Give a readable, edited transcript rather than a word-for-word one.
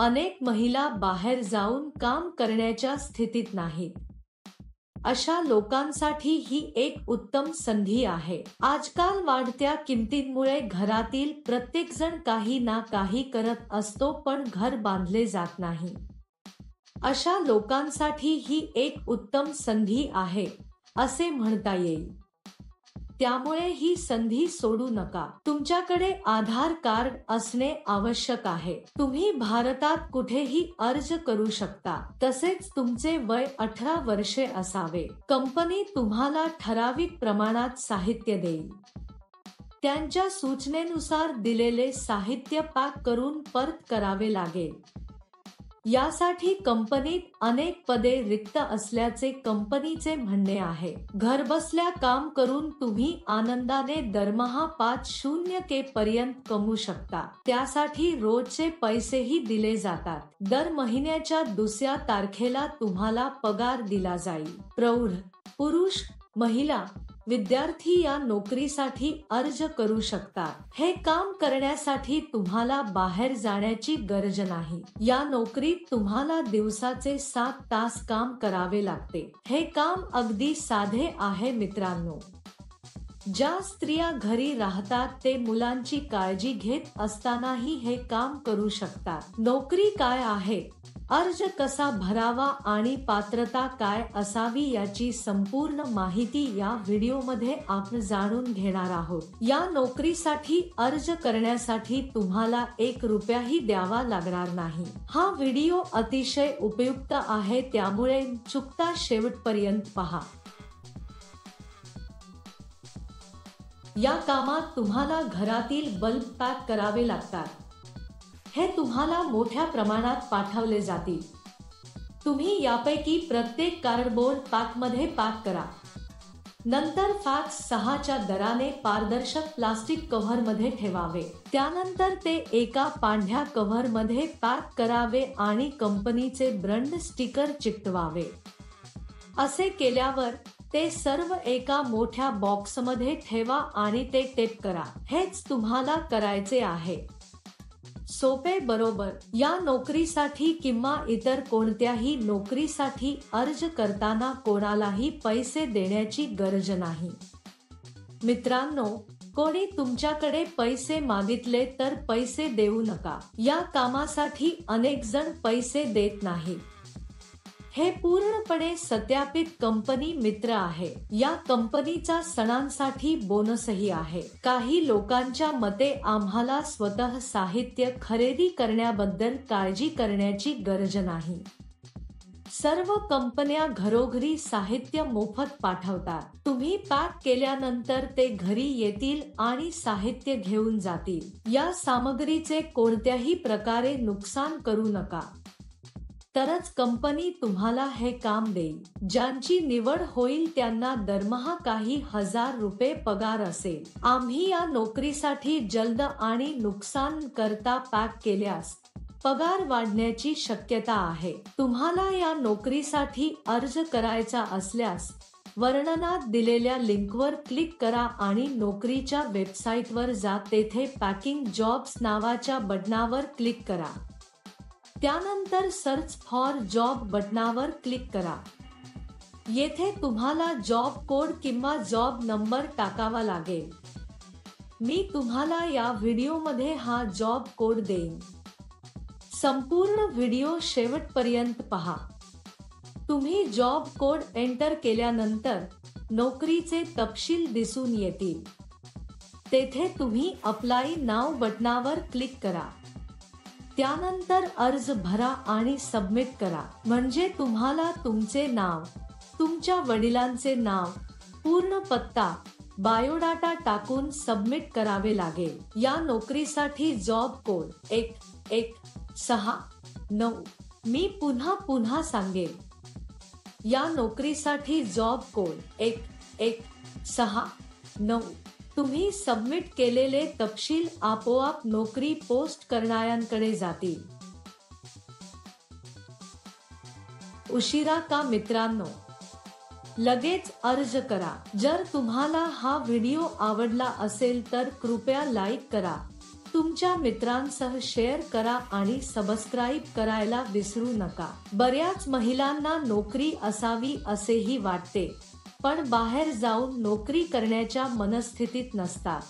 अनेक महिला बाहेर जाऊन काम करण्याच्या स्थितीत नाहीत. अशा लोकांसाठी ही एक उत्तम संधी आहे. आजकाल वाढत्या किमतींमुळे घरातील प्रत्येकजण काही ना काही करत असतो, पण घर बांधले जात नाही. अशा लोकांसाठी ही एक उत्तम संधी आहे असे म्हणता येईल. त्यामुळे ही संधी सोडू नका. तुमच्याकडे आधार कार्ड असणे आवश्यक आहे. तुम्ही भारतात कुठेही अर्ज करू शकता. तसेच तुमचे वय 18 वर्षे असावे. कंपनी तुम्हाला ठराविक प्रमाणात साहित्य देईल. त्यांच्या सूचनेनुसार दिलेले साहित्य पॅक करून परत करावे लागेल. यासाठी कंपनीत अनेक पदे रिक्त असल्याचे कंपनीचे म्हणणे आहे. घरबसल्या काम करून तुम्ही आनंदाने दरमहा 5,000 पर्यंत कमवू शकता. त्यासाठी रोजचे पैसेही दिले जातात. दर महिन्याच्या दुसऱ्या तारखेला तुम्हाला पगार दिला जाईल. प्रौढ, पुरुष, महिला, विद्यार्थी या नोकरीसाठी अर्ज करू शकतात. हे काम करण्यासाठी तुम्हाला बाहेर जाण्याची गरज नाही. या नोकरीत तुम्हाला दिवसाचे 7 तास काम करावे लागते. हे काम अगदी साधे आहे मित्रांनो. ज्या स्त्रिया घरी राहतात ते मुलांची काळजी घेत असतानाही हे काम करू शकतात. नोकरी काय आहे, अर्ज कसा भरावा आणि पात्रता काय असावी याची संपूर्ण माहिती या व्हिडिओमध्ये आपण जाणून घेणार आहोत. या नोकरीसाठी अर्ज करण्यासाठी तुम्हाला 1 रुपयाही द्यावा लागणार नाही. हा व्हिडिओ अतिशय उपयुक्त आहे, त्यामुळे चुकता शेवटपर्यंत पहा. या कामात तुम्हाला घरातील बल्ब पॅक करावे लागतात. हे तुम्हाला मोठ्या प्रमाणात पाठवले जातील. तुम्ही यापैकी प्रत्येक कार्डबोर्ड पॅकमध्ये पॅक करा. नंतर फॅक्स 6च्या दराने पारदर्शक प्लास्टिक कव्हरमध्ये ठेवावे. त्यानंतर ते एका पांढऱ्या कव्हरमध्ये पॅक करावे आणि कंपनीचे ब्रँड स्टिकर चिकटवावे. असे केल्यावर ते सर्व एका मोठ्या बॉक्समध्ये ठेवा आणि ते टेप करा. हेच तुम्हाला करायचे आहे. सोपे बरोबर. या नोकरीसाठी किंवा इतर कोणत्याही नोकरीसाठी अर्ज करताना कोणालाही पैसे देण्याची गरज नाही. मित्रांनो, कोणी तुमच्याकडे पैसे मागितले तर पैसे देऊ नका. या कामासाठी अनेक जण पैसे देत नाहीत. हे पूर्णपणे सत्यापित कंपनी मित्र आहे. या कंपनीचा सणांसाठी बोनसही आहे. काही लोकांच्या मते आम्हाला स्वतः साहित्य खरेदी करण्याबद्दल काळजी करण्याची गरज नाही. सर्व कंपन्या घरोघरी साहित्य मोफत पाठवतात. तुम्ही पॅक केल्यानंतर ते घरी येतील आणि साहित्य घेऊन जातील. या सामग्रीचे कोणत्याही प्रकारे नुकसान करू नका. तरच कंपनी तुम्हाला हे काम देईल. ज्यांची निवड होईल त्यांना दरमहा काही हजार रुपये पगार असेल. आम्ही या नोकरीसाठी जलद आणि नुकसान करता पॅक केल्यास पगार वाढण्याची शक्यता आहे. तुम्हाला या नोकरीसाठी अर्ज करायचा असल्यास वर्णनात दिलेल्या लिंकवर क्लिक करा आणि नोकरीच्या वेबसाईटवर जा. तेथे पॅकिंग जॉब्स नावाच्या बटनावर क्लिक करा. त्यानंतर सर्च फॉर जॉब बटनावर क्लिक करा. येथे तुम्हाला जॉब कोड किंवा जॉब नंबर टाकावा लागेल. मी तुम्हाला या व्हिडिओमध्ये हा जॉब कोड देईन. संपूर्ण व्हिडिओ शेवटपर्यंत पहा. तुम्ही जॉब कोड एंटर केल्यानंतर नोकरीचे तपशील दिसून येतील. तेथे तुम्ही अप्लाय नाव बटनावर क्लिक करा. त्यानंतर अर्ज भरा आणि सबमिट करा. म्हणजे तुम्हाला तुमचे नाव, तुमच्या वडिलांचे नाव, पूर्ण पत्ता, बायोडाटा टाकून सबमिट करावे लागेल. या नोकरीसाठी जॉब कोड 1169. मी पुन्हा सांगेन. या नोकरीसाठी जॉब कोड 1169. तुम्ही सबमिट केलेले तपशील आपोआप नोकरी पोस्ट करणाऱ्यांकडे जातील. उशिरा का मित्रांनो? लगेच अर्ज करा. जर तुम्हाला हा व्हिडिओ आवडला असेल तर कृपया लाईक करा, तुमच्या मित्रांसह शेअर करा आणि सबस्क्राईब करायला विसरू नका. बऱ्याच महिलांना नोकरी असावी असेही वाटते, पण बाहेर जाऊन नोकरी करण्याच्या मनस्थितीत नसतात.